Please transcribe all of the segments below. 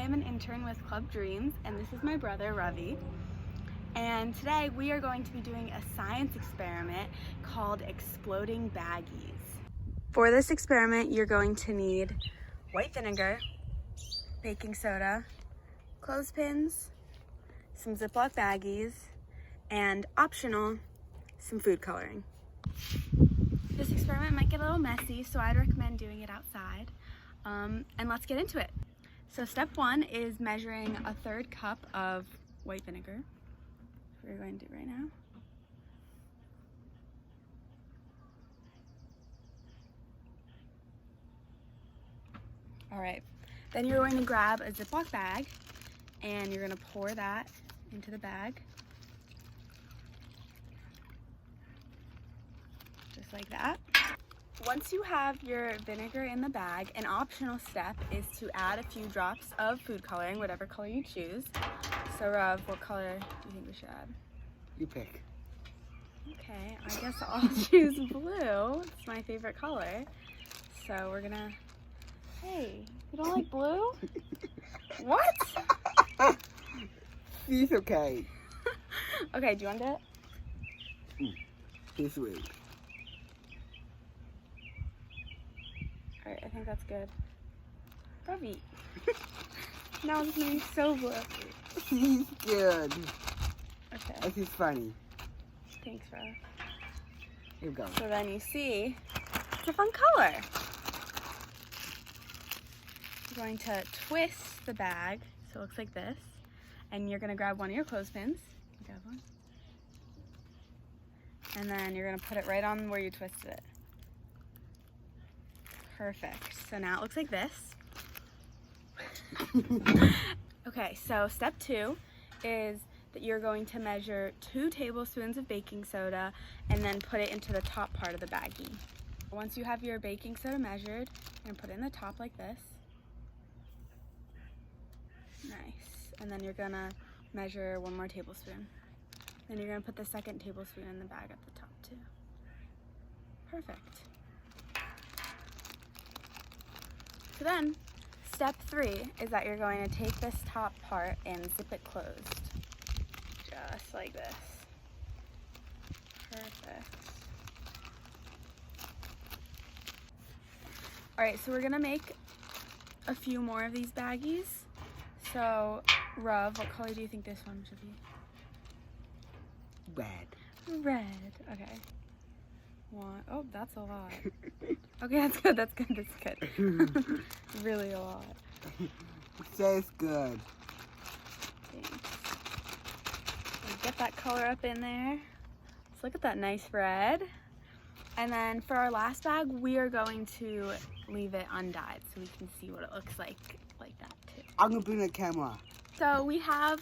am an intern with Club Dreams, and this is my brother, Ravi. And today we are going to be doing a science experiment called Exploding Baggies. For this experiment, you're going to need white vinegar, baking soda, clothespins, some Ziploc baggies, and optional, some food coloring. This experiment might get a little messy, so I'd recommend doing it outside. And let's get into it. So step one is measuring a 1/3 cup of white vinegar. We're going to do right now. All right, then you're going to grab a Ziploc bag and you're going to pour that into the bag. Just like that. Once you have your vinegar in the bag, an optional step is to add a few drops of food coloring, whatever color you choose. So Rav, what color do you think we should add? You pick. Okay, I guess I'll choose blue. It's my favorite color. So we're gonna, hey, you don't like blue? What? It's okay. Okay, do you want it? It's sweet. All right, I think that's good. Ravi. Now it's getting so blue. He's good. Okay. This is funny. Thanks, Rav. Here we go. So then you see, it's a fun color. You're going to twist the bag so it looks like this, and you're going to grab one of your clothespins. Grab one. And then you're going to put it right on where you twisted it. Perfect. So now it looks like this. Okay, so step two is that you're going to measure 2 tablespoons of baking soda and then put it into the top part of the baggie. Once you have your baking soda measured, you're going to put it in the top like this. Nice. And then you're going to measure 1 more tablespoon. Then you're going to put the 2nd tablespoon in the bag at the top too. Perfect. So then, step 3 is that you're going to take this top part and zip it closed. Just like this. Perfect. Alright, so we're going to make a few more of these baggies. So, Rav, what color do you think this one should be? Red. Red. Okay. 1. Oh, that's a lot. Okay, that's good. That's good. That's good. Really a lot. It says good. Thanks. Get that color up in there. Let's look at that nice red. And then for our last bag, we are going to leave it undyed so we can see what it looks like that too. I'm gonna bring the camera. So we have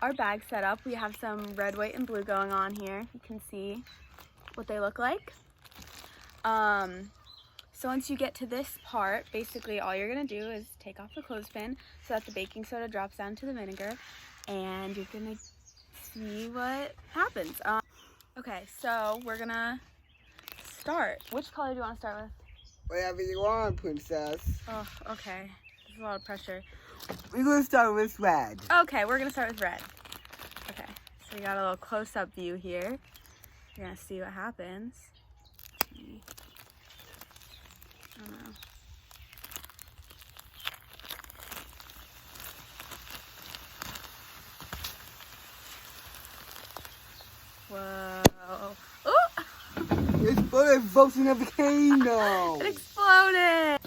our bag set up. We have some red, white, and blue going on here. You can see what they look like. So once you get to this part, basically all you're gonna do is take off the clothespin so that the baking soda drops down to the vinegar, and you're gonna see what happens. Okay, so we're gonna start. Which color do you want to start with? Whatever you want, princess. Oh, okay. There's a lot of pressure. We're gonna start with red. Okay, we're gonna start with red. Okay, so we got a little close-up view here. You're gonna see what happens. I don't know. Whoa. Ooh! It's bursting a volcano. It exploded!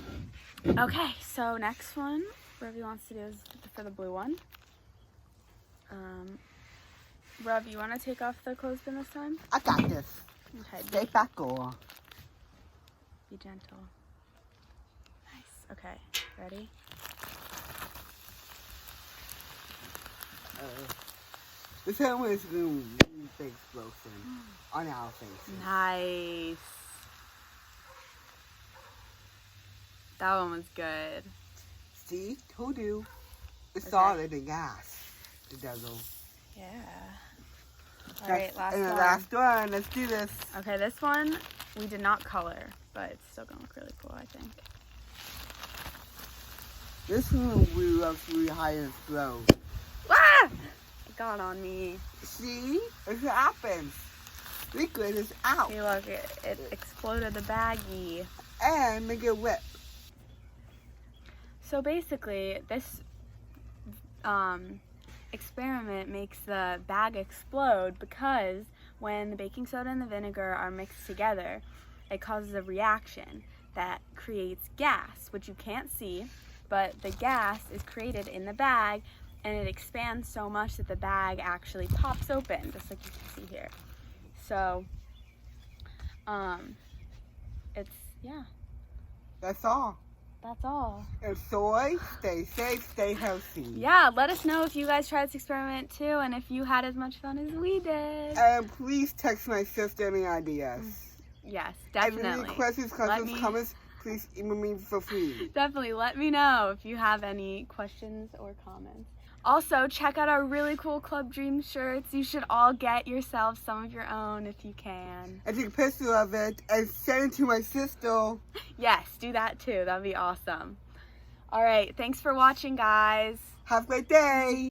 Okay, so next one, Ravi wants to do is for the blue one. Ravi, you want to take off the clothespin this time? I got this. Okay, Stay back or. be gentle. Nice. Okay, ready? This time is going to be really big explosion on our faces. Nice. That one was good. See? Told you. It's Okay. solid and gas. The devil. Yeah. All right, last and the one. last one. Let's do this. Okay, this one we did not color, but it's still gonna look really cool, I think. This one we love really high and slow. Ah! It got on me. See? It happens. Liquid is out. Hey, look, it exploded the baggie. And make it wet. So basically, this experiment makes the bag explode because when the baking soda and the vinegar are mixed together, it causes a reaction that creates gas, which you can't see, but the gas is created in the bag, and it expands so much that the bag actually pops open, just like you can see here. So, yeah. That's all. That's all. And soy, stay safe, stay healthy. Yeah, let us know if you guys tried this experiment too, and if you had as much fun as we did. And please text my sister any ideas. Yes, And definitely. any questions, comments, please email me for free. Definitely let me know if you have any questions or comments. Also, check out our really cool Club Dreams shirts. You should all get yourself some of your own if you can. And take a picture of it and send it to my sister. Yes, do that too. That'd be awesome. All right, thanks for watching, guys. Have a great day.